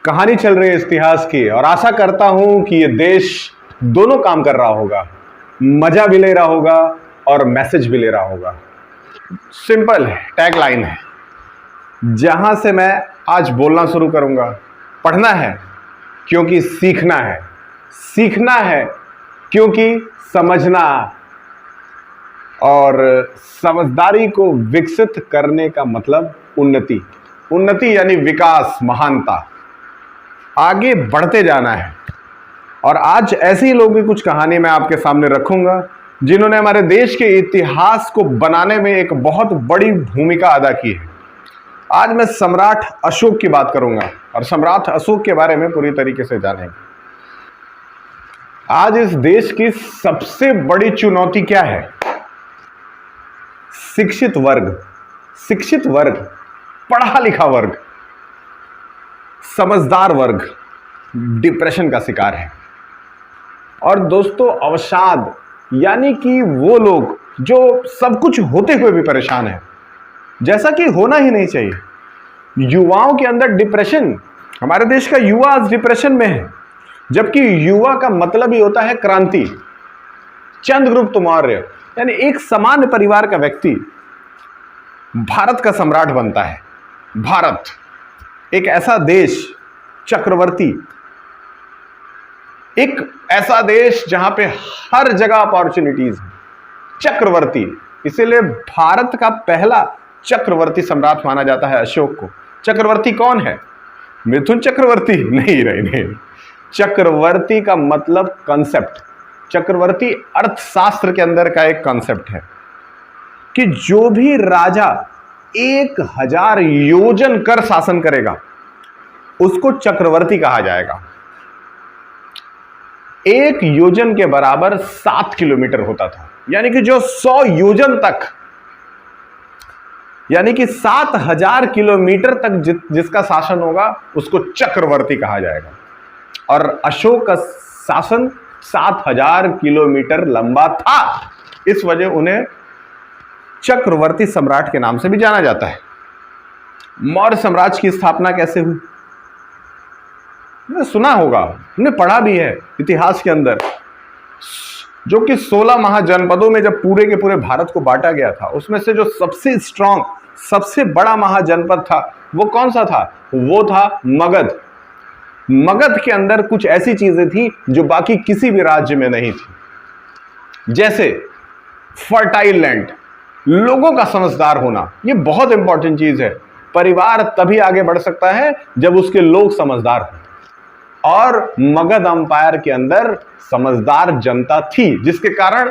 कहानी चल रही है इतिहास की, और आशा करता हूं कि ये देश दोनों काम कर रहा होगा, मजा भी ले रहा होगा और मैसेज भी ले रहा होगा। सिंपल टैग लाइन है जहां से मैं आज बोलना शुरू करूंगा। पढ़ना है क्योंकि सीखना है, सीखना है क्योंकि समझना, और समझदारी को विकसित करने का मतलब उन्नति। उन्नति यानी विकास, महानता, आगे बढ़ते जाना है। और आज ऐसे ही लोगों की कुछ कहानी मैं आपके सामने रखूंगा जिन्होंने हमारे देश के इतिहास को बनाने में एक बहुत बड़ी भूमिका अदा की है। आज मैं सम्राट अशोक की बात करूंगा और सम्राट अशोक के बारे में पूरी तरीके से जानेंगे। आज इस देश की सबसे बड़ी चुनौती क्या है? शिक्षित वर्ग, शिक्षित वर्ग, पढ़ा लिखा वर्ग, समझदार वर्ग डिप्रेशन का शिकार है। और दोस्तों, अवसाद यानी कि वो लोग जो सब कुछ होते हुए भी परेशान है, जैसा कि होना ही नहीं चाहिए। युवाओं के अंदर डिप्रेशन, हमारे देश का युवा आज डिप्रेशन में है, जबकि युवा का मतलब ही होता है क्रांति। चंद्रगुप्त मौर्य यानी एक सामान्य परिवार का व्यक्ति भारत का सम्राट बनता है। भारत एक ऐसा देश, चक्रवर्ती, एक ऐसा देश जहां पे हर जगह अपॉर्चुनिटीज है, चक्रवर्ती। इसीलिए भारत का पहला चक्रवर्ती सम्राट माना जाता है अशोक को। चक्रवर्ती कौन है? मिथुन चक्रवर्ती नहीं रहे, नहीं। चक्रवर्ती का मतलब कंसेप्ट, चक्रवर्ती अर्थशास्त्र के अंदर का एक कंसेप्ट है कि जो भी राजा 1000 योजन कर शासन करेगा उसको चक्रवर्ती कहा जाएगा। 1 योजन के बराबर 7 किलोमीटर होता था, यानी कि जो 100 योजन तक, यानी कि 7000 किलोमीटर तक जिसका शासन होगा उसको चक्रवर्ती कहा जाएगा। और अशोक का शासन 7000 किलोमीटर लंबा था, इस वजह उन्हें चक्रवर्ती सम्राट के नाम से भी जाना जाता है। मौर्य साम्राज्य की स्थापना कैसे हुई? सुना होगा, हमने पढ़ा भी है इतिहास के अंदर, जो कि 16 महाजनपदों में जब पूरे के पूरे भारत को बांटा गया था, उसमें से जो सबसे स्ट्रांग, सबसे बड़ा महाजनपद था वो कौन सा था? वो था मगध। मगध के अंदर कुछ ऐसी चीजें थी जो बाकी किसी भी राज्य में नहीं थी, जैसे फर्टाइल लैंड, लोगों का समझदार होना। ये बहुत इंपॉर्टेंट चीज है। परिवार तभी आगे बढ़ सकता है जब उसके लोग समझदार हों, और मगध अंपायर के अंदर समझदार जनता थी, जिसके कारण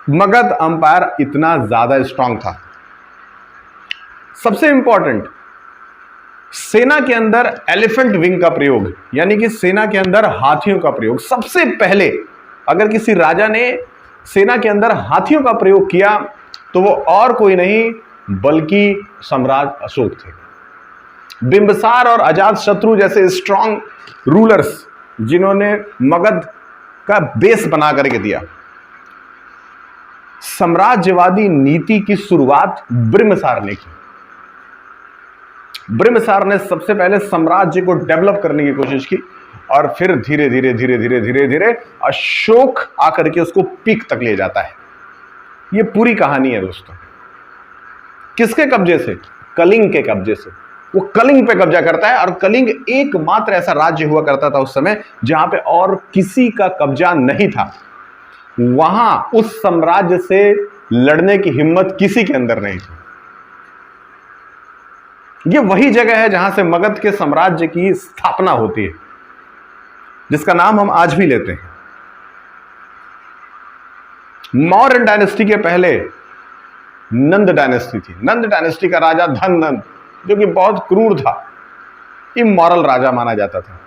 मगध अंपायर इतना ज्यादा स्ट्रांग था। सबसे इंपॉर्टेंट, सेना के अंदर एलिफेंट विंग का प्रयोग, यानी कि सेना के अंदर हाथियों का प्रयोग। सबसे पहले अगर किसी राजा ने सेना के अंदर हाथियों का प्रयोग किया तो वो और कोई नहीं बल्कि सम्राट अशोक थे। बिंबिसार और अजातशत्रु जैसे स्ट्रांग रूलर्स जिन्होंने मगध का बेस बना करके दिया। साम्राज्यवादी नीति की शुरुआत बिंबिसार ने की। बिंबिसार ने सबसे पहले साम्राज्य को डेवलप करने की कोशिश की, और फिर धीरे धीरे धीरे धीरे धीरे धीरे अशोक आकर के उसको पीक तक ले जाता है। ये पूरी कहानी है दोस्तों। किसके कब्जे से? कलिंग के कब्जे से। वो कलिंग पे कब्जा करता है, और कलिंग एकमात्र ऐसा राज्य हुआ करता था उस समय जहां पे और किसी का कब्जा नहीं था। वहां उस साम्राज्य से लड़ने की हिम्मत किसी के अंदर नहीं थी। ये वही जगह है जहां से मगध के साम्राज्य की स्थापना होती है, जिसका नाम हम आज भी लेते हैं। मौर्य डायनेस्टी के पहले नंद डायनेस्टी थी। नंद डायनेस्टी का राजा धननंद, जो कि बहुत क्रूर था, इमोरल राजा माना जाता था।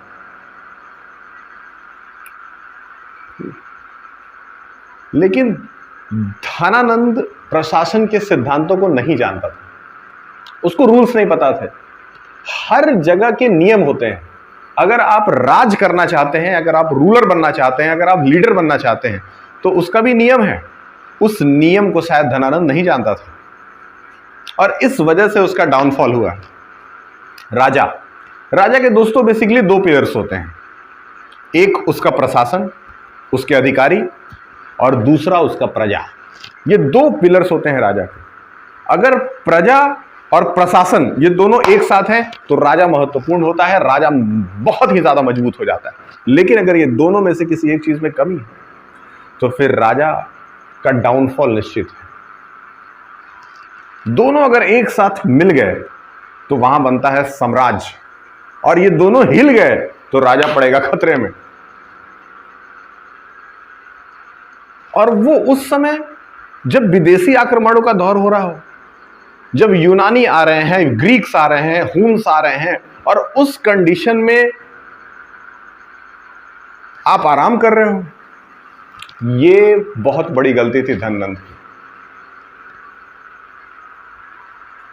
लेकिन धनानंद प्रशासन के सिद्धांतों को नहीं जानता था, उसको रूल्स नहीं पता थे। हर जगह के नियम होते हैं। अगर आप राज करना चाहते हैं, अगर आप रूलर बनना चाहते हैं, अगर आप लीडर बनना चाहते हैं, तो उसका भी नियम है। उस नियम को शायद धनानंद नहीं जानता था, और इस वजह से उसका डाउनफॉल हुआ। राजा राजा के दोस्तों बेसिकली दो पिलर्स होते हैं, एक उसका प्रशासन, उसके अधिकारी, और दूसरा उसका प्रजा। ये दो पिलर्स होते हैं राजा के। अगर प्रजा और प्रशासन ये दोनों एक साथ हैं तो राजा महत्वपूर्ण होता है, राजा बहुत ही ज्यादा मजबूत हो जाता है। लेकिन अगर ये दोनों में से किसी एक चीज में कमी है तो फिर राजा का डाउनफॉल निश्चित है। दोनों अगर एक साथ मिल गए तो वहां बनता है साम्राज्य, और ये दोनों हिल गए तो राजा पड़ेगा खतरे में। और वो उस समय जब विदेशी आक्रमणों का दौर हो रहा हो, जब यूनानी आ रहे हैं, ग्रीक्स आ रहे हैं, हुन्स आ रहे हैं, और उस कंडीशन में आप आराम कर रहे हो, ये बहुत बड़ी गलती थी धननंद की।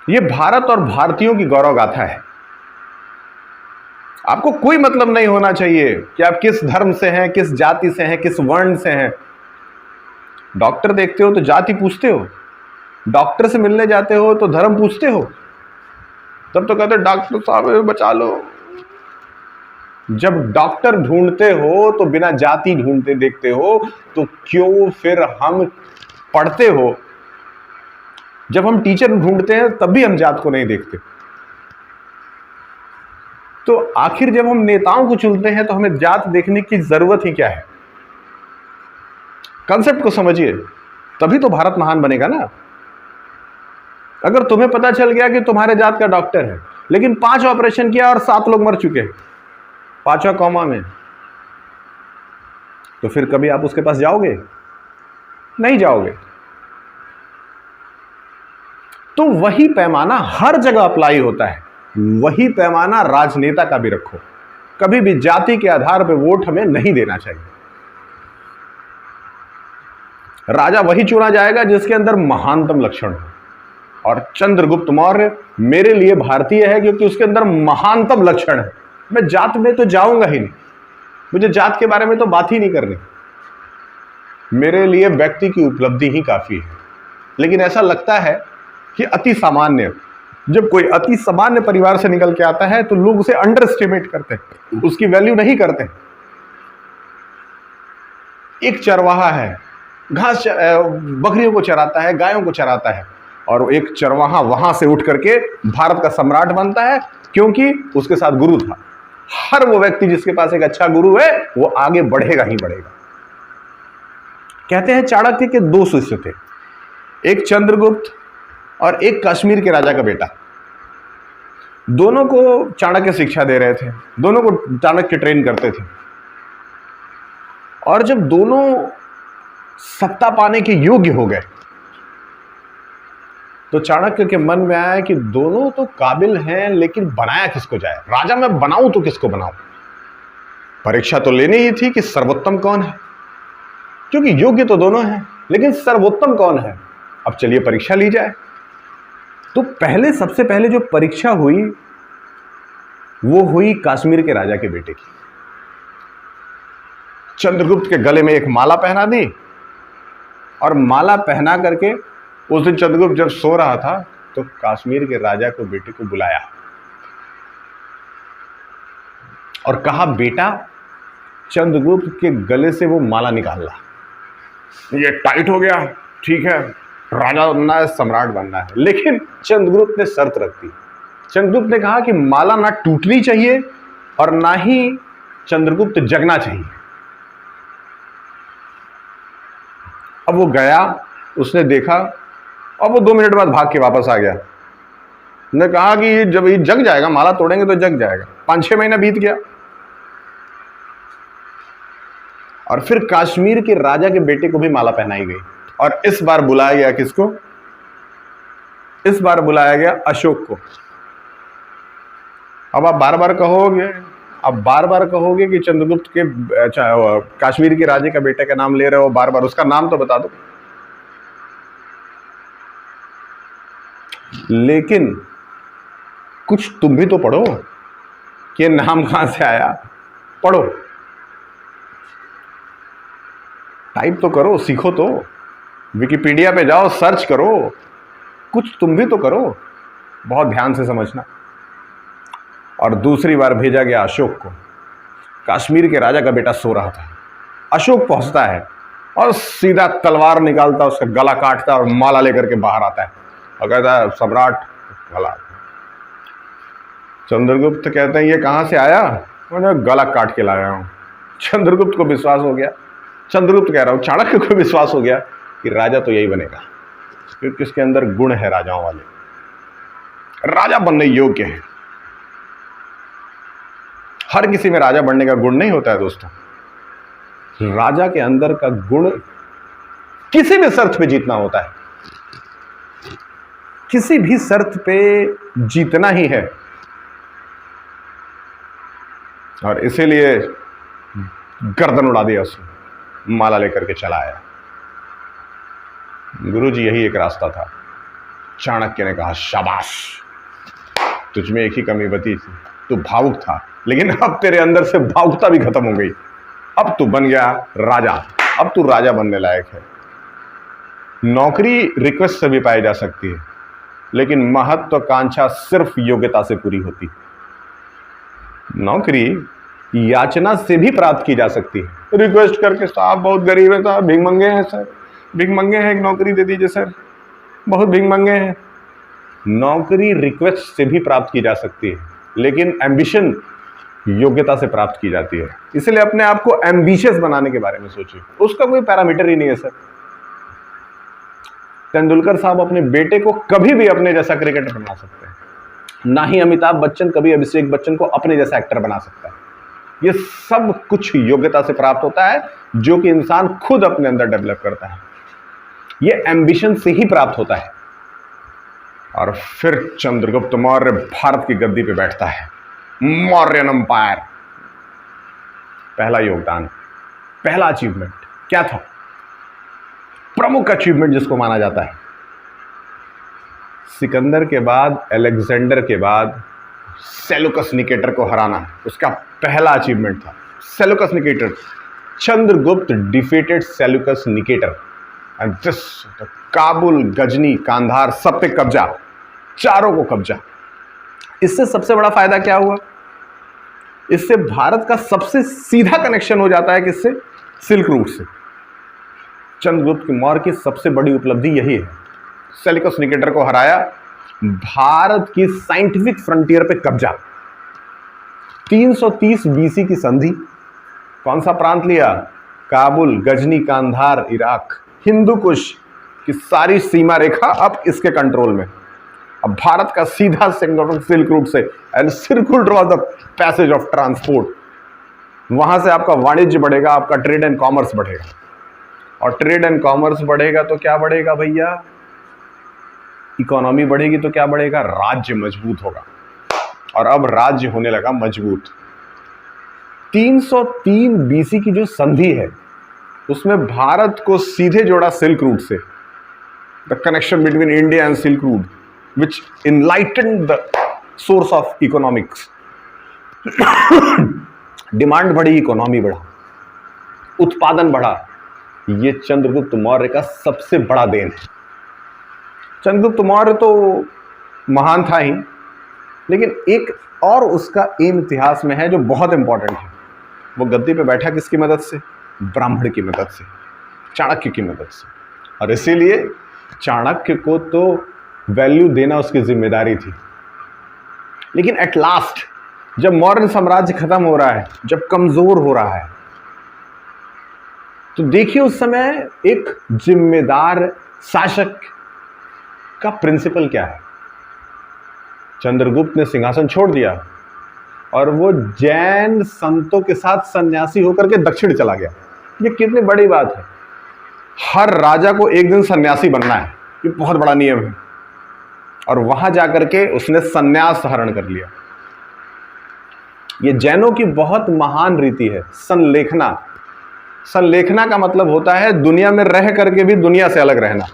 ये भारत और भारतीयों की गौरव गाथा है। आपको कोई मतलब नहीं होना चाहिए कि आप किस धर्म से हैं, किस जाति से हैं, किस वर्ण से हैं। डॉक्टर देखते हो तो जाति पूछते हो, डॉक्टर से मिलने जाते हो तो धर्म पूछते हो, तब तो कहते डॉक्टर साहब बचा लो। जब डॉक्टर ढूंढते हो तो बिना जाति ढूंढते देखते हो, तो क्यों फिर हम पढ़ते हो? जब हम टीचर ढूंढते हैं तब भी हम जात को नहीं देखते। तो आखिर जब हम नेताओं को चुनते हैं तो हमें जात देखने की जरूरत ही क्या है? कंसेप्ट को समझिए, तभी तो भारत महान बनेगा ना। अगर तुम्हें पता चल गया कि तुम्हारे जात का डॉक्टर है, लेकिन 5 ऑपरेशन किया और 7 लोग मर चुके हैं 5वां कॉमा में, तो फिर कभी आप उसके पास जाओगे? नहीं जाओगे। तो वही पैमाना हर जगह अप्लाई होता है, वही पैमाना राजनेता का भी रखो। कभी भी जाति के आधार पर वोट हमें नहीं देना चाहिए। राजा वही चुना जाएगा जिसके अंदर महानतम लक्षण हो, और चंद्रगुप्त मौर्य मेरे लिए भारतीय है क्योंकि उसके अंदर महानतम लक्षण है। मैं जात में तो जाऊंगा ही नहीं, मुझे जात के बारे में तो बात ही नहीं करनी। मेरे लिए व्यक्ति की उपलब्धि ही काफी है। लेकिन ऐसा लगता है कि अति सामान्य, जब कोई अति सामान्य परिवार से निकल के आता है तो लोग उसे अंडर एस्टिमेट करते हैं, उसकी वैल्यू नहीं करते। एक चरवाहा है, घास बकरियों को चराता है, गायों को चराता है, और एक चरवाहा वहां से उठ करके भारत का सम्राट बनता है क्योंकि उसके साथ गुरु था। हर वो व्यक्ति जिसके पास एक अच्छा गुरु है वो आगे बढ़ेगा ही बढ़ेगा। कहते हैं चाणक्य के 2 शिष्य थे, एक चंद्रगुप्त और एक कश्मीर के राजा का बेटा। दोनों को चाणक्य शिक्षा दे रहे थे, दोनों को चाणक्य ट्रेन करते थे। और जब दोनों सत्ता पाने के योग्य हो गए तो चाणक्य के मन में आया कि दोनों तो काबिल हैं, लेकिन बनाया किसको जाए? राजा मैं बनाऊं तो किसको बनाऊं? परीक्षा तो लेनी ही थी कि सर्वोत्तम कौन है, क्योंकि योग्य तो दोनों हैं, लेकिन सर्वोत्तम कौन है? अब चलिए परीक्षा ली जाए। तो सबसे पहले जो परीक्षा हुई वो हुई कश्मीर के राजा के बेटे की। चंद्रगुप्त के गले में एक माला पहना दी, और माला पहना करके उस दिन चंद्रगुप्त जब सो रहा था तो कश्मीर के राजा को बेटे को बुलाया और कहा, बेटा चंद्रगुप्त के गले से वो माला निकाल ला। ये टाइट हो गया, ठीक है, राजा बनना है, सम्राट बनना है। लेकिन चंद्रगुप्त ने शर्त रख दी। चंद्रगुप्त ने कहा कि माला ना टूटनी चाहिए और ना ही चंद्रगुप्त जगना चाहिए। अब वो गया, उसने देखा, और वो 2 मिनट बाद भाग के वापस आ गया। ने कहा कि जब ये जग जाएगा, माला तोड़ेंगे तो जग जाएगा। 5-6 महीना बीत गया, और फिर कश्मीर के राजा के बेटे को भी माला पहनाई गई। और इस बार बुलाया गया किसको? इस बार बुलाया गया अशोक को। अब आप बार बार कहोगे कि चंद्रगुप्त के कश्मीर के राजे का बेटे का नाम ले रहे हो, बार बार उसका नाम तो बता दो। लेकिन कुछ तुम भी तो पढ़ो कि नाम कहां से आया। पढ़ो, टाइप तो करो, सीखो तो, विकिपीडिया पे जाओ, सर्च करो, कुछ तुम भी तो करो। बहुत ध्यान से समझना। और दूसरी बार भेजा गया अशोक को। कश्मीर के राजा का बेटा सो रहा था, अशोक पहुंचता है और सीधा तलवार निकालता, उसका गला काटता और माला लेकर के बाहर आता है और कहता है सम्राट गला। चंद्रगुप्त कहते हैं ये कहाँ से आया? उन्हें गला काट के लाया हूँ। चंद्रगुप्त को विश्वास हो गया, चंद्रगुप्त कह रहा हूँ, चाणक्य को विश्वास हो गया कि राजा तो यही बनेगा, क्योंकि इसके अंदर गुण है राजाओं वाले, राजा बनने योग्य है। हर किसी में राजा बनने का गुण नहीं होता है दोस्तों। राजा के अंदर का गुण किसी भी शर्त पे जीतना होता है, किसी भी शर्त पे जीतना ही है। और इसीलिए गर्दन उड़ा दिया उसने, माला लेकर के चला आया। गुरुजी यही एक रास्ता था। चाणक्य ने कहा शाबाश, तुझमें एक ही कमी बची थी, तू भावुक था, लेकिन अब तेरे अंदर से भावुकता भी खत्म हो गई, अब तू बन गया राजा, अब तू राजा बनने लायक है। नौकरी रिक्वेस्ट से भी पाई जा सकती है, लेकिन महत्वाकांक्षा सिर्फ योग्यता से पूरी होती। नौकरी याचना से भी प्राप्त की जा सकती है, रिक्वेस्ट करके साहब बहुत गरीब है साहब, भीख मंगे हैं सर, भीख मंगे हैं, एक नौकरी दे दीजिए सर, बहुत भीख मंगे हैं। नौकरी रिक्वेस्ट से भी प्राप्त की जा सकती है, लेकिन एम्बिशन योग्यता से प्राप्त की जाती है। इसलिए अपने आप को एम्बिशियस बनाने के बारे में सोचिए, उसका कोई पैरामीटर ही नहीं है सर। तेंदुलकर साहब अपने बेटे को कभी भी अपने जैसा क्रिकेटर बना सकते हैं, ना ही अमिताभ बच्चन कभी अभिषेक बच्चन को अपने जैसा एक्टर बना सकता है। ये सब कुछ योग्यता से प्राप्त होता है, जो कि इंसान खुद अपने अंदर डेवलप करता है। ये एम्बिशन से ही प्राप्त होता है। और फिर चंद्रगुप्त मौर्य भारत की गद्दी पे बैठता है, मौर्यन एम्पायर। पहला योगदान, पहला अचीवमेंट क्या था? प्रमुख अचीवमेंट जिसको माना जाता है, सिकंदर के बाद, अलेक्जेंडर के बाद सेलुकस निकेटर को हराना, उसका पहला अचीवमेंट था। Seleucus Nicator, Chandragupta defeated Seleucus Nicator and this, Kabul, Ghazni, Kandahar, सब पे कब्जा, चारों को कब्जा। इससे सबसे बड़ा फायदा क्या हुआ? इससे भारत का सबसे सीधा कनेक्शन हो जाता है किससे? सिल्क रूट से। चंद्रगुप्त मौर्य की सबसे बड़ी उपलब्धि यही है, सेलुकस निकेटर को हराया, भारत की साइंटिफिक फ्रंटियर पे कब्जा। 330 बीसी की संधि, कौन सा प्रांत लिया? काबुल, गजनी, कांधार, इराक, हिंदू कुश की सारी सीमा रेखा अब इसके कंट्रोल में। अब भारत का सीधा सिल्क रूट से, and silk route was the passage of transport. वहां से आपका वाणिज्य बढ़ेगा, आपका ट्रेड एंड कॉमर्स बढ़ेगा, और ट्रेड एंड कॉमर्स बढ़ेगा तो क्या बढ़ेगा भैया? इकोनॉमी बढ़ेगी तो क्या बढ़ेगा? राज्य मजबूत होगा। और अब राज्य होने लगा मजबूत। 303 बीसी की जो संधि है, उसमें भारत को सीधे जोड़ा सिल्क रूट से। The connection between India and silk route which enlightened the source of economics. Demand बढ़ी, इकोनॉमी बढ़ा, उत्पादन बढ़ा। ये चंद्रगुप्त मौर्य का सबसे बड़ा देन है। चंद्रगुप्त मौर्य तो महान था ही, लेकिन एक और उसका एम इतिहास में है जो बहुत इंपॉर्टेंट है। वो गद्दी पे बैठा किसकी मदद से? ब्राह्मण की मदद से, चाणक्य की मदद से। और इसीलिए चाणक्य को तो वैल्यू देना उसकी जिम्मेदारी थी। लेकिन एट लास्ट जब मौर्य साम्राज्य खत्म हो रहा है, जब कमजोर हो रहा है, तो देखिए उस समय एक जिम्मेदार शासक का प्रिंसिपल क्या है। चंद्रगुप्त ने सिंहासन छोड़ दिया और वो जैन संतों के साथ सन्यासी होकर के दक्षिण चला गया। ये कितनी बड़ी बात है। हर राजा को एक दिन सन्यासी बनना है, ये बहुत बड़ा नियम है। और वहां जाकर के उसने सन्यास धारण कर लिया। ये जैनों की बहुत महान रीति है, संलेखना। संलेखना का मतलब होता है दुनिया में रह करके भी दुनिया से अलग रहना।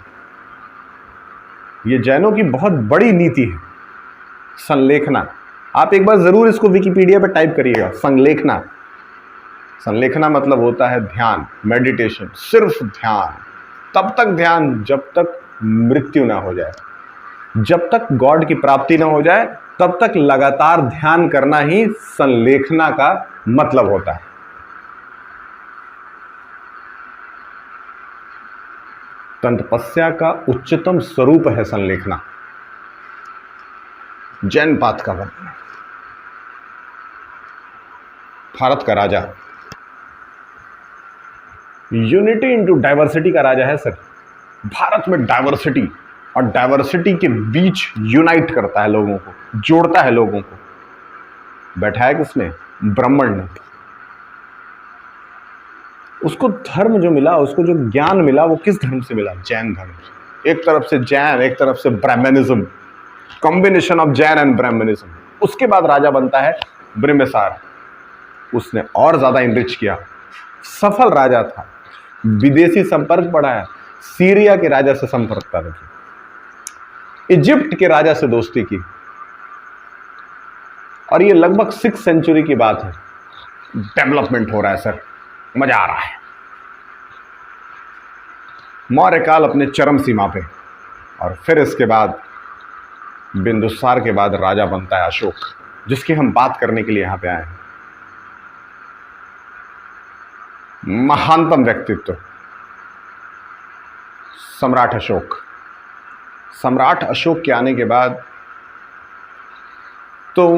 ये जैनों की बहुत बड़ी नीति है, संलेखना। आप एक बार जरूर इसको विकिपीडिया पे टाइप करिएगा, संलेखना। संलेखना मतलब होता है ध्यान, मेडिटेशन, सिर्फ ध्यान। तब तक ध्यान जब तक मृत्यु ना हो जाए। जब तक गॉड की प्राप्ति ना हो जाए तब तक लगातार ध्यान करना ही संलेखना का मतलब होता है। तपस्या का उच्चतम स्वरूप है संलेखना, जैन पाथ का वर्णन। भारत का राजा यूनिटी इंटू डाइवर्सिटी का राजा है सर। भारत में डाइवर्सिटी और डाइवर्सिटी के बीच यूनाइट करता है लोगों को, जोड़ता है लोगों को। बैठा है किसने? ब्राह्मण ने। उसको धर्म जो मिला, उसको जो ज्ञान मिला, वो किस धर्म से मिला? जैन धर्म से। एक तरफ से जैन, एक तरफ से Brahmanism, combination of Jain and Brahmanism. उसके बाद राजा बनता है बिम्बिसार। उसने और ज्यादा इनरिच किया, सफल राजा था, विदेशी संपर्क बढ़ाया, सीरिया के राजा से संपर्क रखा, इजिप्ट के राजा से दोस्ती की। और ये लगभग 6th सेंचुरी की बात है। डेवलपमेंट हो रहा है सर, मजा आ रहा है। मौर्य काल अपने चरम सीमा पे। और फिर इसके बाद बिंदुसार के बाद राजा बनता है अशोक, जिसकी हम बात करने के लिए यहां पे आए हैं। महानतम व्यक्तित्व सम्राट अशोक। सम्राट अशोक के आने के बाद तो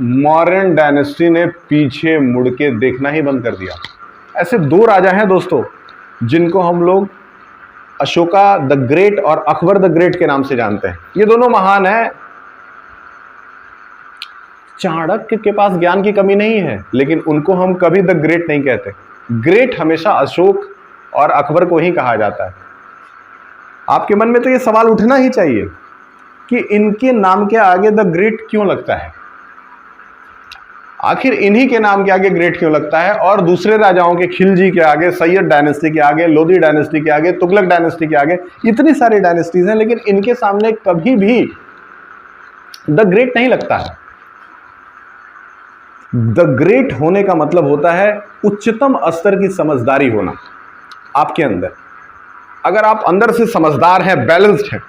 मौर्यन डायनेस्टी ने पीछे मुड़ के देखना ही बंद कर दिया। ऐसे 2 राजा हैं दोस्तों जिनको हम लोग अशोका द ग्रेट और अकबर द ग्रेट के नाम से जानते हैं। ये दोनों महान हैं। चाणक्य के पास ज्ञान की कमी नहीं है, लेकिन उनको हम कभी द ग्रेट नहीं कहते। ग्रेट हमेशा अशोक और अकबर को ही कहा जाता है। आपके मन में तो ये सवाल उठना ही चाहिए कि इनके नाम के आगे द ग्रेट क्यों लगता है? आखिर इन्हीं के नाम के आगे ग्रेट क्यों लगता है? और दूसरे राजाओं के, खिलजी के आगे, सैयद डायनेस्टी के आगे, लोधी डायनेस्टी के आगे, तुगलक डायनेस्टी के आगे, इतनी सारी डायनेस्टीज हैं, लेकिन इनके सामने कभी भी द ग्रेट नहीं लगता है। द ग्रेट होने का मतलब होता है उच्चतम स्तर की समझदारी होना आपके अंदर। अगर आप अंदर से समझदार हैं, बैलेंस्ड हैं,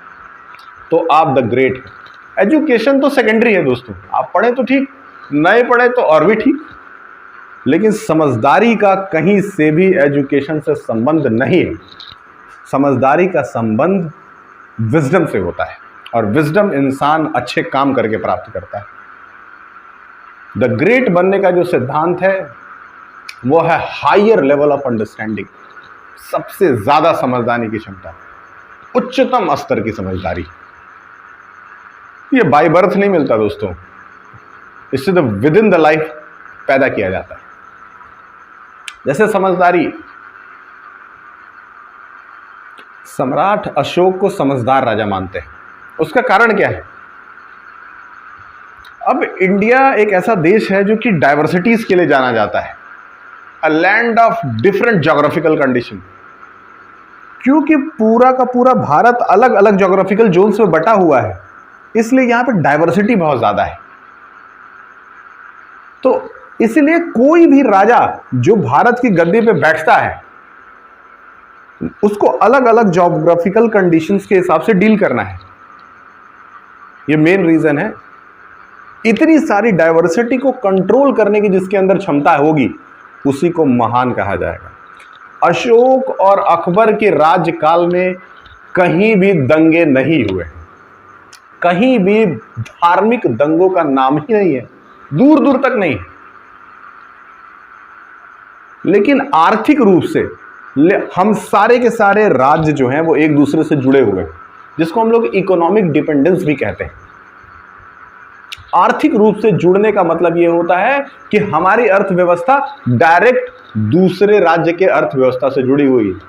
तो आप द ग्रेट हैं। एजुकेशन तो सेकेंडरी है दोस्तों, आप पढ़े तो ठीक, नहीं पढ़े तो और भी ठीक, लेकिन समझदारी का कहीं से भी एजुकेशन से संबंध नहीं है। समझदारी का संबंध विजडम से होता है, और विजडम इंसान अच्छे काम करके प्राप्त करता है। द ग्रेट बनने का जो सिद्धांत है वो है हायर लेवल ऑफ अंडरस्टैंडिंग, सबसे ज्यादा समझदारी की क्षमता, उच्चतम स्तर की समझदारी। ये बाय बर्थ नहीं मिलता दोस्तों, इससे तो विद इन द लाइफ पैदा किया जाता है। जैसे समझदारी, सम्राट अशोक को समझदार राजा मानते हैं। उसका कारण क्या है? अब इंडिया एक ऐसा देश है जो कि डाइवर्सिटीज के लिए जाना जाता है, a land of different geographical condition. क्योंकि पूरा का पूरा भारत अलग अलग ज्योग्राफिकल जोन्स में बटा हुआ है, इसलिए यहां पे डाइवर्सिटी बहुत ज्यादा है। तो इसलिए कोई भी राजा जो भारत की गद्दी पे बैठता है, उसको अलग अलग ज्योग्राफिकल कंडीशंस के हिसाब से डील करना है। ये मेन रीजन है। इतनी सारी डाइवर्सिटी को कंट्रोल करने की जिसके अंदर क्षमता होगी, उसी को महान कहा जाएगा। अशोक और अकबर के राज्यकाल में कहीं भी दंगे नहीं हुए, कहीं भी धार्मिक दंगों का नाम ही नहीं है, दूर दूर तक नहीं। लेकिन आर्थिक रूप से हम सारे के सारे राज्य जो हैं वो एक दूसरे से जुड़े हुए हैं, जिसको हम लोग इकोनॉमिक डिपेंडेंस भी कहते हैं। आर्थिक रूप से जुड़ने का मतलब यह होता है कि हमारी अर्थव्यवस्था डायरेक्ट दूसरे राज्य के अर्थव्यवस्था से जुड़ी हुई है।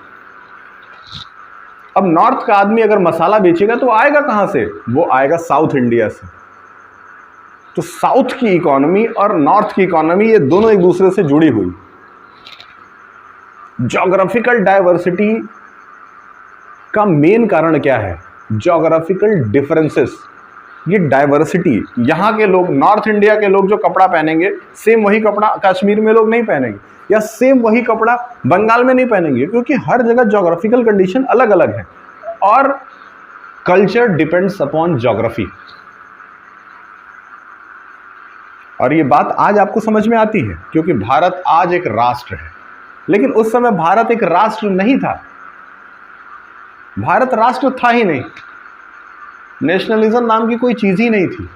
अब नॉर्थ का आदमी अगर मसाला बेचेगा तो आएगा कहां से? वो आएगा साउथ इंडिया से। तो साउथ की इकोनॉमी और नॉर्थ की इकोनॉमी, ये दोनों एक दूसरे से जुड़ी हुई। ज्योग्राफिकल डाइवर्सिटी का मेन कारण क्या है? Geographical differences. ये डाइवर्सिटी, यहाँ के लोग, नॉर्थ इंडिया के लोग जो कपड़ा पहनेंगे, सेम वही कपड़ा कश्मीर में लोग नहीं पहनेंगे, या सेम वही कपड़ा बंगाल में नहीं पहनेंगे, क्योंकि हर जगह ज्योग्राफिकल कंडीशन अलग अलग है। और कल्चर डिपेंड्स अपॉन ज्योग्राफी। और ये बात आज आपको समझ में आती है क्योंकि भारत आज एक राष्ट्र है, लेकिन उस समय भारत एक राष्ट्र नहीं था। भारत राष्ट्र था ही नहीं, नेशनलिज्म नाम की कोई चीज ही नहीं थी।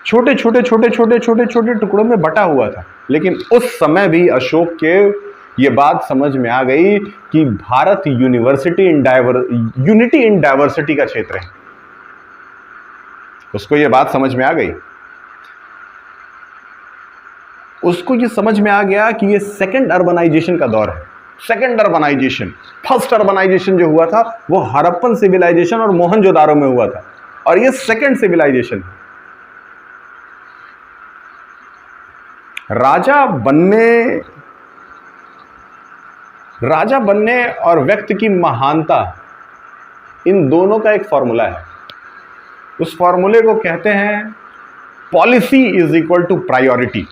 छोटे छोटे छोटे छोटे छोटे छोटे टुकड़ों में बटा हुआ था। लेकिन उस समय भी अशोक के ये बात समझ में आ गई कि भारत यूनिटी इन डाइवर्सिटी का क्षेत्र है। उसको ये बात समझ में आ गई। उसको ये समझ में आ गया कि ये सेकंड अर्बनाइजेशन का दौर है। सेकंड अर्बनाइजेशन, फर्स्ट अर्बनाइजेशन जो हुआ था वो हड़प्पन सिविलाइजेशन और मोहनजोदारो में हुआ था, और ये सेकंड सिविलाइजेशन है। राजा बनने और व्यक्ति की महानता, इन दोनों का एक फॉर्मूला है। उस फॉर्मूले को कहते हैं policy is equal to priority.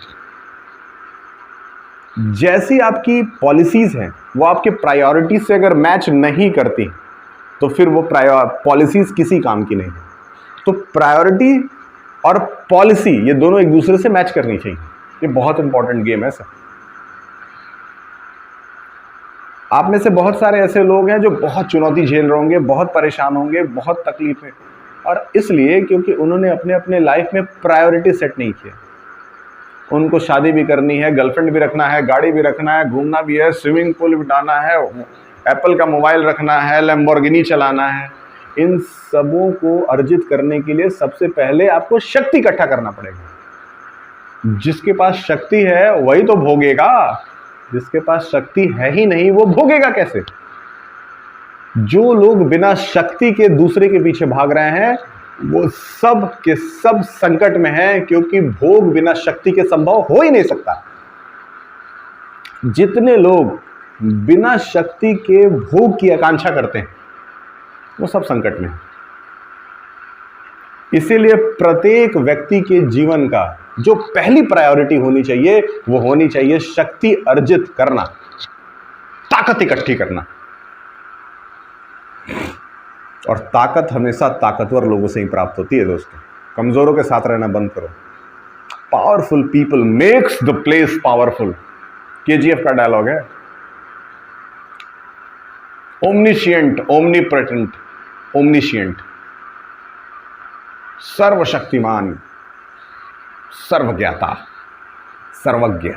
जैसी आपकी पॉलिसीज हैं वो आपके प्रायोरिटी से अगर मैच नहीं करती तो फिर वो पॉलिसीज किसी काम की नहीं है। तो प्रायोरिटी और पॉलिसी ये दोनों एक दूसरे से मैच करनी चाहिए। ये बहुत इंपॉर्टेंट गेम है सर। आप में से बहुत सारे ऐसे लोग हैं जो बहुत चुनौती झेल रहे होंगे, बहुत परेशान होंगे, बहुत तकलीफें, और इसलिए क्योंकि उन्होंने अपने अपने लाइफ में प्रायोरिटी सेट नहीं किया। उनको शादी भी करनी है, गर्लफ्रेंड भी रखना है, गाड़ी भी रखना है, घूमना भी है, स्विमिंग पूल भी डालना है, एप्पल का मोबाइल रखना है, लैम्बोर्गिनी चलाना है। इन सबों को अर्जित करने के लिए सबसे पहले आपको शक्ति इकट्ठा करना पड़ेगा। जिसके पास शक्ति है वही तो भोगेगा, जिसके पास शक्ति है ही नहीं वो भोगेगा कैसे? जो लोग बिना शक्ति के दूसरे के पीछे भाग रहे हैं वो सब के सब संकट में हैं, क्योंकि भोग बिना शक्ति के संभव हो ही नहीं सकता। जितने लोग बिना शक्ति के भोग की आकांक्षा करते हैं वो सब संकट में हैं। इसीलिए प्रत्येक व्यक्ति के जीवन का जो पहली प्रायोरिटी होनी चाहिए वो होनी चाहिए शक्ति अर्जित करना, ताकत इकट्ठी करना। और ताकत हमेशा ताकतवर लोगों से ही प्राप्त होती है दोस्तों। कमजोरों के साथ रहना बंद करो। Powerful people makes the place powerful, KGF का डायलॉग है। ओमनिशियंट, ओमनीप्रेटेंट, ओमनिशियंट, सर्वशक्तिमान, सर्वज्ञाता, सर्वज्ञ,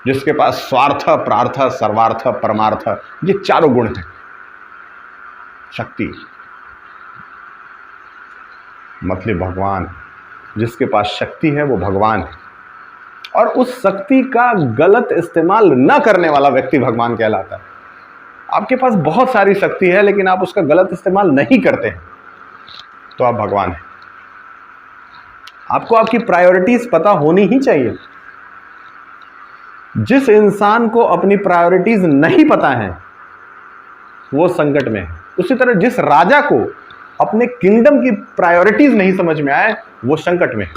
जिसके पास स्वार्थ, प्रार्थ, सर्वार्थ, परमार्थ, ये चारों गुण हैं। शक्ति मतलब भगवान, जिसके पास शक्ति है वो भगवान है, और उस शक्ति का गलत इस्तेमाल न करने वाला व्यक्ति भगवान कहलाता है। आपके पास बहुत सारी शक्ति है लेकिन आप उसका गलत इस्तेमाल नहीं करते हैं तो आप भगवान हैं। आपको आपकी प्रायोरिटीज पता होनी ही चाहिए। जिस इंसान को अपनी प्रायोरिटीज नहीं पता है वो संकट में है। उसी तरह जिस राजा को अपने किंगडम की प्रायोरिटीज नहीं समझ में आए वो संकट में है।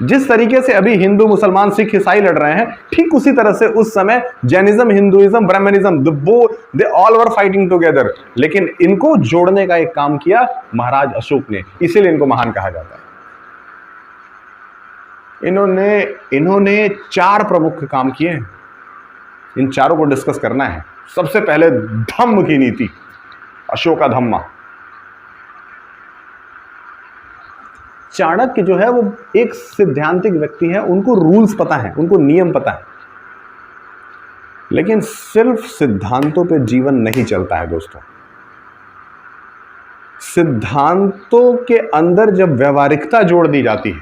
जिस तरीके से अभी हिंदू, मुसलमान, सिख, ईसाई लड़ रहे हैं, ठीक उसी तरह से उस समय Jainism, Hinduism, Brahmanism, they all were fighting together. लेकिन इनको जोड़ने का एक काम किया महाराज अशोक ने, इसीलिए इनको महान कहा जाता है। इन्होंने 4 प्रमुख काम किए हैं। इन चारों को डिस्कस करना है। सबसे पहले धम्म की नीति, अशोका धम्मा। चाणक्य जो है वो एक सिद्धांतिक व्यक्ति है, उनको रूल्स पता है, उनको नियम पता है, लेकिन सिर्फ सिद्धांतों पे जीवन नहीं चलता है दोस्तों। सिद्धांतों के अंदर जब व्यवहारिकता जोड़ दी जाती है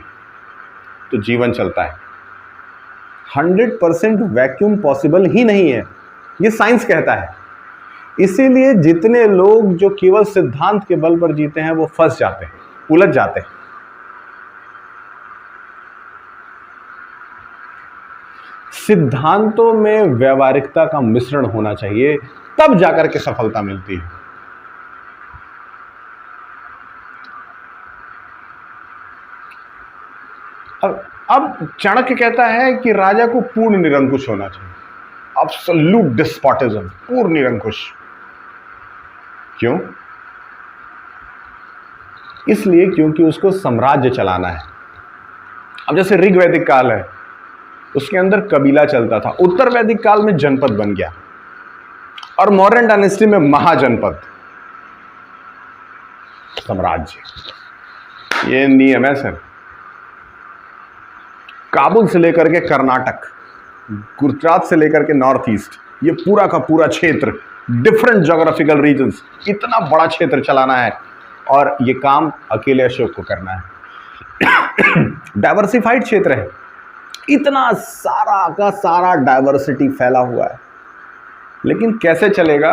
तो जीवन चलता है। 100% वैक्यूम पॉसिबल ही नहीं है, ये साइंस कहता है। इसीलिए जितने लोग जो केवल सिद्धांत के बल पर जीते हैं वो फंस जाते हैं, उलझ जाते हैं। सिद्धांतों में व्यवहारिकता का मिश्रण होना चाहिए, तब जाकर के सफलता मिलती है। अब चाणक्य कहता है कि राजा को पूर्ण निरंकुश होना चाहिए। एब्सोल्यूट डिस्पॉटिज्म, पूर्ण निरंकुश। क्यों? इसलिए क्योंकि उसको साम्राज्य चलाना है। अब जैसे ऋग वैदिक काल है, उसके अंदर कबीला चलता था, उत्तर वैदिक काल में जनपद बन गया, और मॉडर्न डायनेस्टी में महाजनपद, साम्राज्य। ये नियम है सर। काबुल से लेकर के कर्नाटक, गुजरात से लेकर के नॉर्थ ईस्ट, ये पूरा का पूरा क्षेत्र, डिफरेंट ज्योग्राफिकल रीजन्स, इतना बड़ा क्षेत्र चलाना है, और ये काम अकेले अशोक को करना है। डाइवर्सिफाइड क्षेत्र है, इतना सारा का सारा डाइवर्सिटी फैला हुआ है, लेकिन कैसे चलेगा?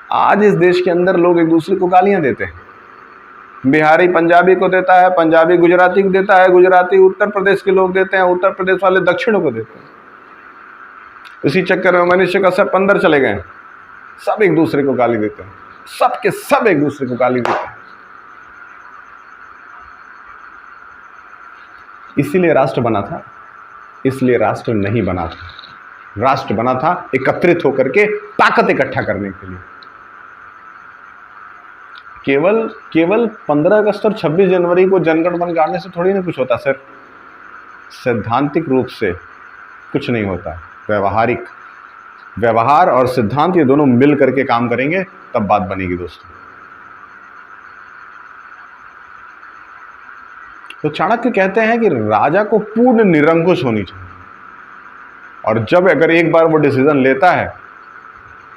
आज इस देश के अंदर लोग एक दूसरे को गालियां देते हैं। बिहारी पंजाबी को देता है, पंजाबी गुजराती को देता है, गुजराती उत्तर प्रदेश के लोग देते हैं, उत्तर प्रदेश वाले दक्षिण को देते हैं। इसी चक्कर में मनुष्य का सब अंदर चले गए, सब एक दूसरे को गाली देते हैं, सब के सब एक दूसरे को गाली देते हैं। इसीलिए राष्ट्र बना था, इसलिए राष्ट्र नहीं बना था। राष्ट्र बना था एकत्रित होकर के ताकत इकट्ठा करने के लिए। केवल 15 अगस्त और 26 जनवरी को जनगण मन गाने से थोड़ी ना कुछ होता सर। सैद्धांतिक रूप से कुछ नहीं होता। व्यवहार और सिद्धांत ये दोनों मिल करके काम करेंगे, तब बात बनेगी दोस्तों। तो चाणक्य कहते हैं कि राजा को पूर्ण निरंकुश होनी चाहिए, और जब अगर एक बार वो डिसीजन लेता है,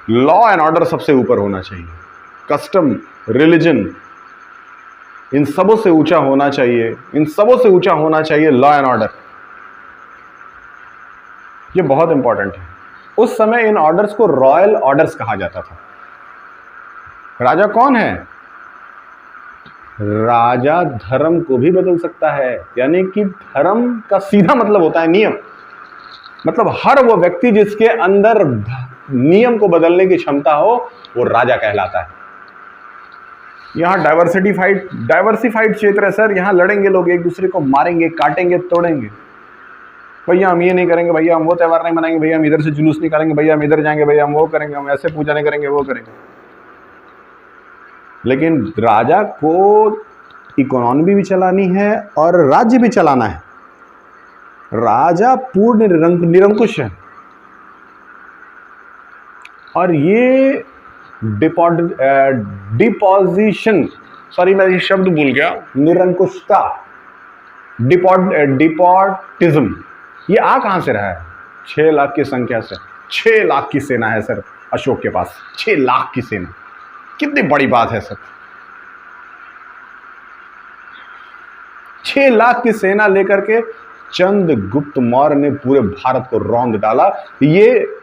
लॉ एंड ऑर्डर सबसे ऊपर होना चाहिए, कस्टम, रिलीजन, इन सबों से ऊंचा होना चाहिए, इन सबों से ऊंचा होना चाहिए लॉ एंड ऑर्डर। ये बहुत इंपॉर्टेंट है। उस समय इन ऑर्डर्स को रॉयल ऑर्डर्स कहा जाता था। राजा कौन है? राजा धर्म को भी बदल सकता है, यानी कि धर्म का सीधा मतलब होता है नियम। मतलब हर वो व्यक्ति जिसके अंदर नियम को बदलने की क्षमता हो, वो राजा कहलाता है। यहां डाइवर्सिफाइड क्षेत्र है सर। यहां लड़ेंगे लोग, एक दूसरे को मारेंगे, काटेंगे, तोड़ेंगे। भैया हम ये नहीं करेंगे, भैया हम वो त्यौहार नहीं मनाएंगे, भैया हम इधर से जुलूस निकालेंगे, भैया हम इधर जाएंगे, भैया हम वो करेंगे, हम ऐसे पूजा नहीं करेंगे, वो करेंगे। लेकिन राजा को इकोनॉमी भी चलानी है और राज्य भी चलाना है। राजा पूर्ण निरंकुश है, और ये डिपोजिशन, सॉरी मैं ये शब्द भूल गया, निरंकुशता, डिपोटिज्म, ये आ कहां से रहा है? 6 लाख की संख्या से। 6 लाख की सेना है सर अशोक के पास, 6 लाख की सेना। कितनी बड़ी बात है सर। 6 लाख की सेना लेकर के चंद्रगुप्त मौर्य ने पूरे भारत को रौंद डाला। ये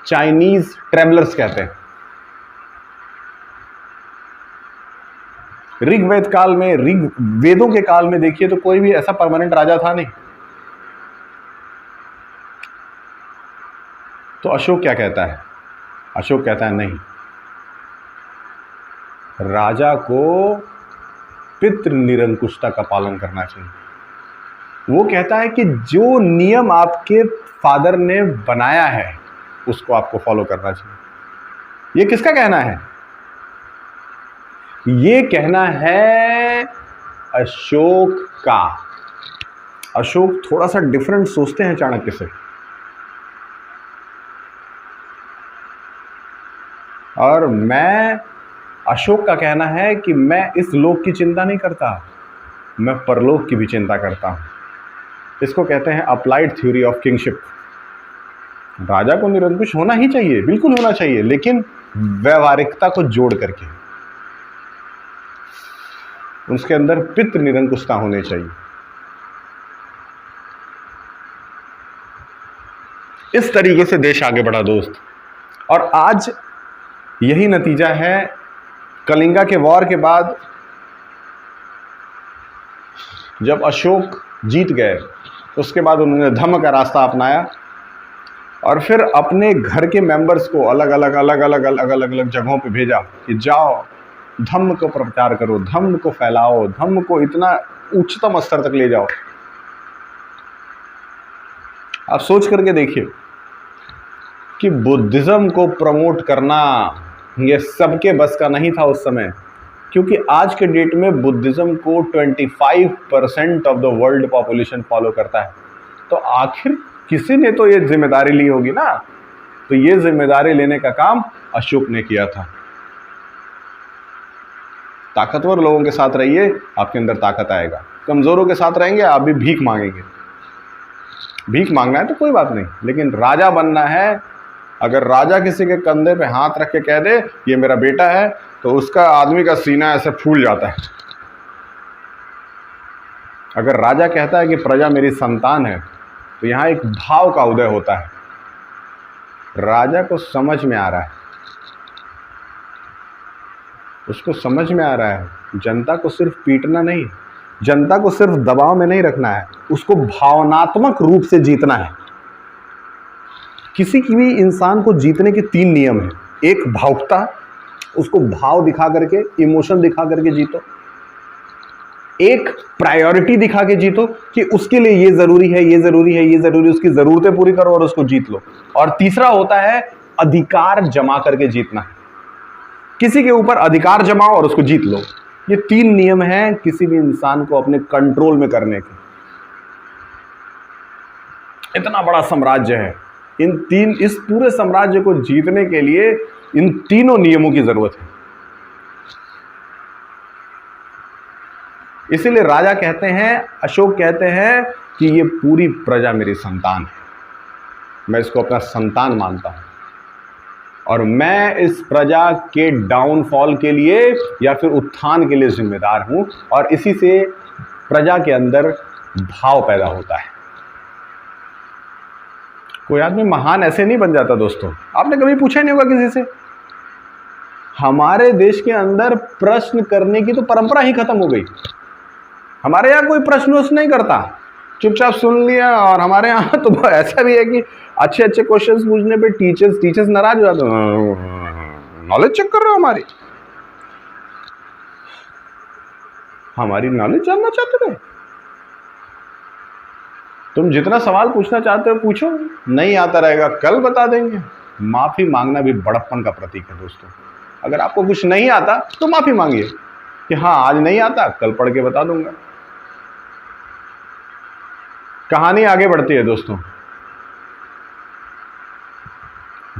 चाइनीज ट्रेवलर्स कहते हैं। ऋग्वेद काल में, वेदों के काल में देखिए तो कोई भी ऐसा परमानेंट राजा था नहीं। तो अशोक क्या कहता है? अशोक कहता है नहीं, राजा को पितृ निरंकुशता का पालन करना चाहिए। वो कहता है कि जो नियम आपके फादर ने बनाया है उसको आपको फॉलो करना चाहिए। ये किसका कहना है? ये कहना है अशोक का। अशोक थोड़ा सा डिफरेंट सोचते हैं चाणक्य से, और अशोक का कहना है कि मैं इस लोक की चिंता नहीं करता, मैं परलोक की भी चिंता करता हूं। इसको कहते हैं अप्लाइड थ्योरी ऑफ किंगशिप। राजा को निरंकुश होना ही चाहिए, बिल्कुल होना चाहिए, लेकिन व्यवहारिकता को जोड़ करके। उसके अंदर पितृ निरंकुशता होनी चाहिए। इस तरीके से देश आगे बढ़ा दोस्त, और आज यही नतीजा है। कलिंगा के वॉर के बाद जब अशोक जीत गए, उसके बाद उन्होंने धम्म का रास्ता अपनाया, और फिर अपने घर के मेंबर्स को अलग अलग जगहों पे भेजा कि जाओ धम्म को प्रचार करो, धम्म को फैलाओ, धम्म को इतना उच्चतम स्तर तक ले जाओ। आप सोच करके देखिए, कि बुद्धिज्म को प्रमोट करना ये सबके बस का नहीं था उस समय, क्योंकि आज के डेट में बुद्धिज्म को 25% of the world population follow करता है। तो आखिर किसी ने तो ये जिम्मेदारी ली होगी ना, तो ये जिम्मेदारी लेने का काम अशोक ने किया था। ताकतवर लोगों के साथ रहिए, आपके अंदर ताकत आएगा। कमजोरों के साथ रहेंगे, आप भी भीख मांगेंगे। भीख मांगना है तो कोई बात नहीं, लेकिन राजा बनना है। अगर राजा किसी के कंधे पे हाथ रख के कह दे ये मेरा बेटा है, तो उसका आदमी का सीना ऐसे फूल जाता है। अगर राजा कहता है कि प्रजा मेरी संतान है, तो यहां एक भाव का उदय होता है। राजा को समझ में आ रहा है, उसको समझ में आ रहा है जनता को सिर्फ पीटना नहीं, जनता को सिर्फ दबाव में नहीं रखना है, उसको भावनात्मक रूप से जीतना है। किसी की भी इंसान को जीतने के 3 नियम हैं। एक भावुकता, उसको भाव दिखा करके, इमोशन दिखा करके जीतो। एक प्रायोरिटी दिखा के जीतो कि उसके लिए ये जरूरी है, ये जरूरी है, ये जरूरी है, उसकी जरूरतें पूरी करो और उसको जीत लो। और तीसरा होता है अधिकार जमा करके जीतना। किसी के ऊपर अधिकार जमाओ और उसको जीत लो। ये 3 नियम हैं किसी भी इंसान को अपने कंट्रोल में करने के। इतना बड़ा साम्राज्य है, इस पूरे साम्राज्य को जीतने के लिए इन तीनों नियमों की जरूरत है। इसीलिए राजा कहते हैं, अशोक कहते हैं कि ये पूरी प्रजा मेरी संतान है, मैं इसको अपना संतान मानता हूं और मैं इस प्रजा के डाउनफॉल के लिए या फिर उत्थान के लिए जिम्मेदार हूं। और इसी से प्रजा के अंदर भाव पैदा होता है। कोई आदमी महान ऐसे नहीं बन जाता दोस्तों। आपने कभी पूछा नहीं होगा किसी से, हमारे देश के अंदर प्रश्न करने की तो परंपरा ही खत्म हो गई। हमारे यहाँ कोई प्रश्न नहीं करता, चुपचाप सुन लिया। और हमारे यहाँ तो ऐसा भी है कि अच्छे अच्छे क्वेश्चंस पूछने पे टीचर्स नाराज हो जाते हैं। नॉलेज चेक कर रहे हो हमारी नॉलेज जानना चाहते थे। तुम जितना सवाल पूछना चाहते हो पूछो, नहीं आता रहेगा कल बता देंगे। माफी मांगना भी बड़प्पन का प्रतीक है दोस्तों। अगर आपको कुछ नहीं आता तो माफी मांगिए कि हाँ आज नहीं आता, कल पढ़ के बता दूंगा। कहानी आगे बढ़ती है दोस्तों।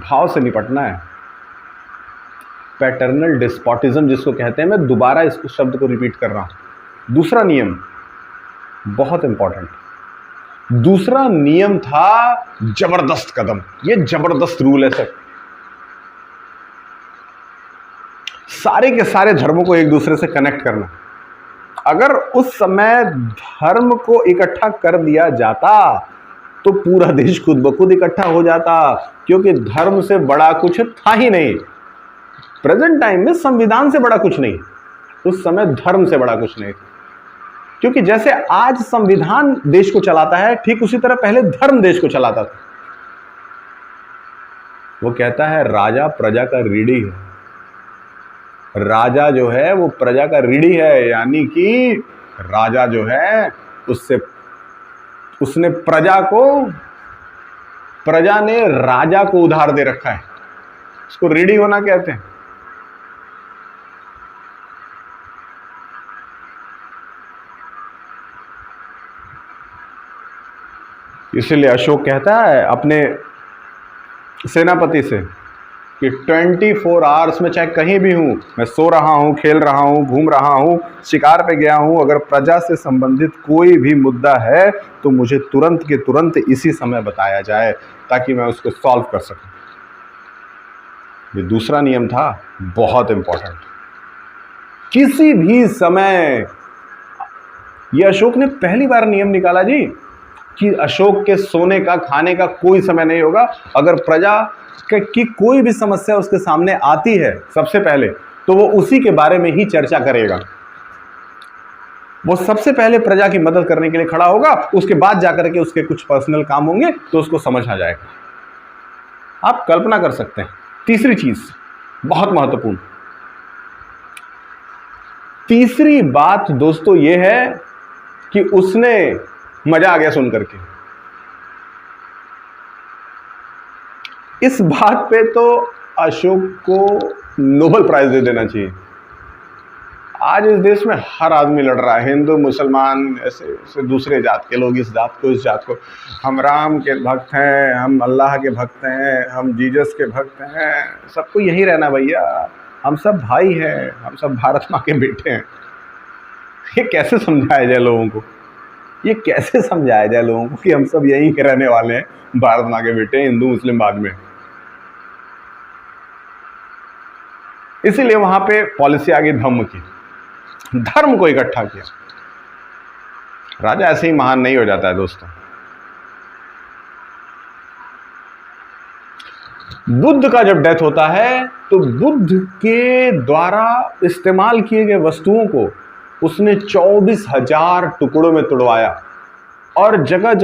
भाव से निपटना है। पैटर्नल डिस्पोटिज्म जिसको कहते हैं, मैं दोबारा इस शब्द को रिपीट कर रहा हूं। दूसरा नियम बहुत इंपॉर्टेंट। दूसरा नियम था जबरदस्त कदम। ये जबरदस्त रूल है सर। सारे के सारे धर्मों को एक दूसरे से कनेक्ट करना। अगर उस समय धर्म को इकट्ठा कर दिया जाता तो पूरा देश खुद ब खुद इकट्ठा हो जाता, क्योंकि धर्म से बड़ा कुछ था ही नहीं। प्रेजेंट टाइम में संविधान से बड़ा कुछ नहीं, उस समय धर्म से बड़ा कुछ नहीं था। क्योंकि जैसे आज संविधान देश को चलाता है, ठीक उसी तरह पहले धर्म देश को चलाता था। वो कहता है राजा प्रजा का रीढ़ी है। राजा जो है वो प्रजा का रीढ़ी है, यानी कि राजा जो है उसने प्रजा ने राजा को उधार दे रखा है। उसको रीढ़ी होना कहते हैं। इसलिए अशोक कहता है अपने सेनापति से कि 24 आवर्स में चाहे कहीं भी हूं, मैं सो रहा हूं, खेल रहा हूं, घूम रहा हूं, शिकार पे गया हूं, अगर प्रजा से संबंधित कोई भी मुद्दा है तो मुझे तुरंत के तुरंत इसी समय बताया जाए ताकि मैं उसको सॉल्व कर सकूं। ये दूसरा नियम था, बहुत इंपॉर्टेंट। किसी भी समय, ये अशोक ने पहली बार नियम निकाला जी कि अशोक के सोने का खाने का कोई समय नहीं होगा। अगर प्रजा की कोई भी समस्या उसके सामने आती है सबसे पहले तो वो उसी के बारे में ही चर्चा करेगा। वो सबसे पहले प्रजा की मदद करने के लिए खड़ा होगा, उसके बाद जाकर के उसके कुछ पर्सनल काम होंगे तो उसको समझ आ जाएगा। आप कल्पना कर सकते हैं। तीसरी चीज बहुत महत्वपूर्ण, तीसरी बात दोस्तों ये है कि उसने, मजा आ गया सुन करके, इस बात पे तो अशोक को नोबेल प्राइज दे देना चाहिए। आज इस देश में हर आदमी लड़ रहा है, हिंदू मुसलमान ऐसे दूसरे जात के लोग, इस जात को इस जात को, हम राम के भक्त हैं, हम अल्लाह के भक्त हैं, हम जीसस के भक्त हैं, सबको यही रहना भैया, हम सब भाई हैं, हम सब भारत माँ के बेटे हैं। ये कैसे समझाया जाए लोगों को, ये कैसे समझाया जाए लोगों को कि हम सब यहीं के रहने वाले हैं, भारत माँ के बेटे, हिंदू मुस्लिम बाद में। इसीलिए वहां पे पॉलिसी आ गई धम्म की, धर्म को इकट्ठा किया। राजा ऐसे ही महान नहीं हो जाता है दोस्तों। बुद्ध का जब डेथ होता है तो बुद्ध के द्वारा इस्तेमाल किए गए वस्तुओं को उसने 24,000 टुकड़ों में तोड़वाया और जगह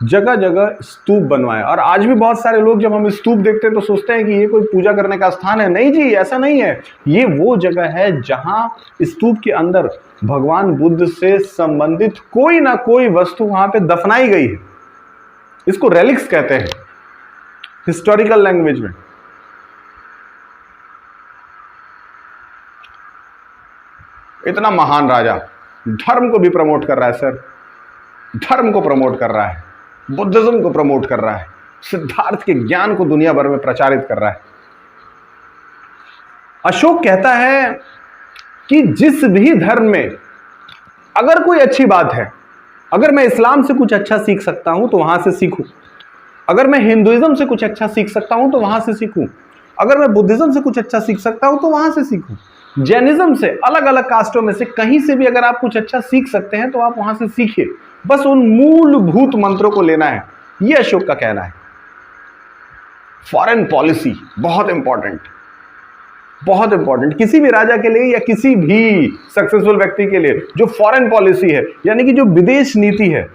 जगह स्तूप बनवाया। और आज भी बहुत सारे लोग जब हम स्तूप देखते हैं तो सोचते हैं कि ये कोई पूजा करने का स्थान है। नहीं जी, ऐसा नहीं है। ये वो जगह है जहां स्तूप के अंदर भगवान बुद्ध से संबंधित कोई ना कोई वस्तु वहां पे दफनाई गई है। इसको रेलिक्स कहते हैं हिस्टोरिकल लैंग्वेज में। इतना महान राजा धर्म को भी प्रमोट कर रहा है सर, धर्म को प्रमोट कर रहा है, बुद्धिज्म को प्रमोट कर रहा है, सिद्धार्थ के ज्ञान को दुनिया भर में प्रचारित कर रहा है। अशोक कहता है कि जिस भी धर्म में अगर कोई अच्छी बात है, अगर मैं इस्लाम से कुछ अच्छा सीख सकता हूं तो वहां से सीखूं, अगर मैं हिंदुइज्म से कुछ अच्छा सीख सकता हूं तो वहां से सीखूं, अगर मैं बुद्धिज्म से कुछ अच्छा सीख सकता हूं तो वहां से सीखूं, जैनिज्म से, अलग अलग कास्टों में से कहीं से भी अगर आप कुछ अच्छा सीख सकते हैं तो आप वहां से सीखिए। बस उन मूलभूत मंत्रों को लेना है, यह अशोक का कहना है। फॉरेन पॉलिसी बहुत इंपॉर्टेंट, बहुत इंपॉर्टेंट किसी भी राजा के लिए या किसी भी सक्सेसफुल व्यक्ति के लिए। जो फॉरेन पॉलिसी है यानी कि जो विदेश नीति है,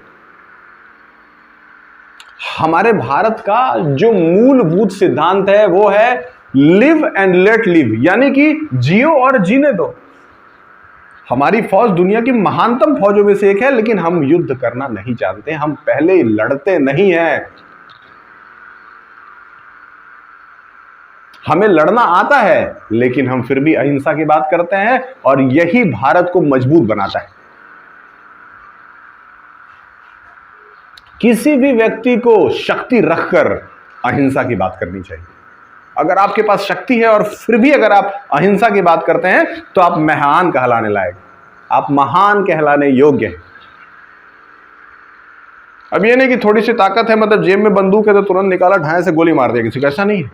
हमारे भारत का जो मूलभूत सिद्धांत है वो है लिव एंड लेट लिव, यानी कि जियो और जीने दो। हमारी फौज दुनिया की महानतम फौजों में से एक है, लेकिन हम युद्ध करना नहीं जानते, हम पहले लड़ते नहीं हैं। हमें लड़ना आता है लेकिन हम फिर भी अहिंसा की बात करते हैं और यही भारत को मजबूत बनाता है। किसी भी व्यक्ति को शक्ति रखकर अहिंसा की बात करनी चाहिए। अगर आपके पास शक्ति है और फिर भी अगर आप अहिंसा की बात करते हैं तो आप महान कहलाने लायक, आप महान कहलाने योग्य हैं। अब ये नहीं कि थोड़ी सी ताकत है, मतलब जेब में बंदूक है तो तुरंत निकाला ढाई से गोली मार दिया किसी को, ऐसा नहीं है।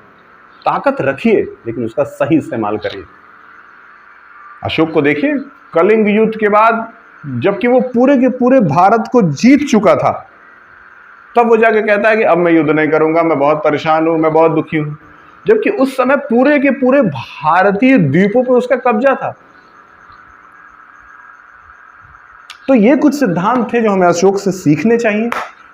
ताकत रखिए लेकिन उसका सही इस्तेमाल करिए। अशोक को देखिए, कलिंग युद्ध के बाद जबकि वो पूरे के पूरे भारत को जीत चुका था, तब वो जाके कहता है कि अब मैं युद्ध नहीं करूंगा, मैं बहुत परेशान हूं, मैं बहुत दुखी हूं। जबकि उस समय पूरे के पूरे भारतीय द्वीपों पर उसका कब्जा था। तो ये कुछ सिद्धांत थे जो हमें अशोक से सीखने चाहिए।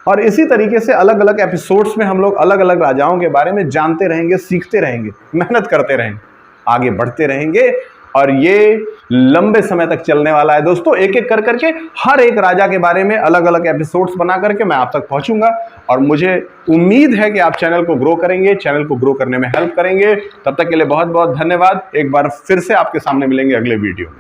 और इसी तरीके से अलग अलग एपिसोड्स में हम लोग अलग अलग राजाओं के बारे में जानते रहेंगे, सीखते रहेंगे, मेहनत करते रहेंगे, आगे बढ़ते रहेंगे। और ये लंबे समय तक चलने वाला है दोस्तों। एक एक कर करके हर एक राजा के बारे में अलग अलग एपिसोड्स बना करके मैं आप तक पहुंचूंगा। और मुझे उम्मीद है कि आप चैनल को ग्रो करेंगे, चैनल को ग्रो करने में हेल्प करेंगे। तब तक के लिए बहुत बहुत धन्यवाद। एक बार फिर से आपके सामने मिलेंगे अगले वीडियो में।